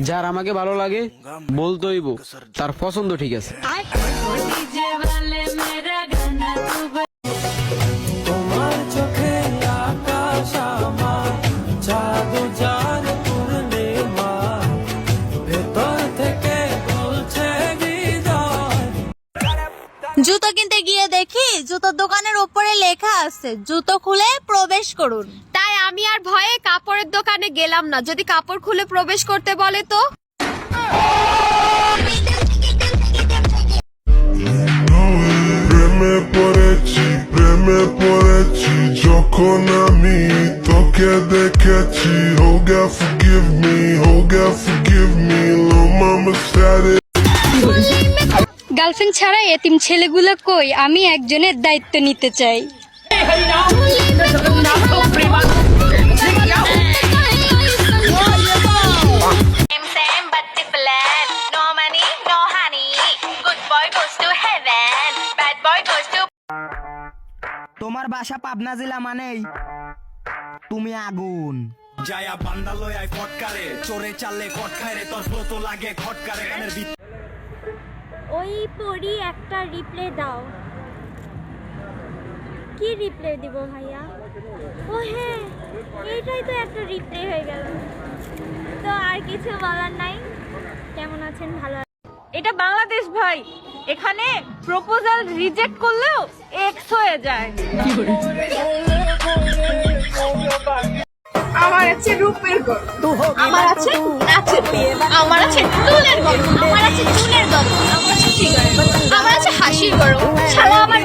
যার আমাকে ভালো লাগে বলতোইব তার পছন্দ ঠিক আছে। তোমার চোখে আকাশ আমার জাদু জান পূর্ণিমা ভেতর থেকে বলছে হৃদয়। জুতো কিনতে গিয়ে দেখি জুতোর দোকানের উপরে লেখা আছে জুতো খুলে প্রবেশ করুন। তাই আমি আর ভয়ে কাপড়ের দোকানে গেলাম না। যদি কাপড় খুলে প্রবেশ করতে বলে তো? প্রেমে পড়েছি যখন আমি তোকে দেখেছি। Oh God forgive me, little mama said it. Girlfriend ছাড়া এতিম ছেলেগুলো কই, আমি একজনের দায়িত্ব নিতে চাই। তোমার বাসা পাবনা জেলা মানেই তুমি আগুন। জায়া বান্দালয় আই ফটকারে চোরে চাললে খট খায় রে তোর তো লাগে খটকারে কানের ভিতর। ওই পড়ি একটা রিপ্লে দাও। কি রিপ্লে দিব ভাইয়া? ও হ্যাঁ, এইটাই তো একটা রিপ্লে হয়ে গেল। তো আর কিছু বলার নাই। কেমন আছেন? ভালো। এটা বাংলাদেশ ভাই, এখানে প্রপোজাল রিজেক্ট করলেও এক্স হয়ে যায়। আমার আছে রূপের গড়, আমার আছে নাচের বিয়ে, আমার আছে চুলের গড়, আমার আছে চুলের গড়, আমার আছে হাসির গড়। শালা আমার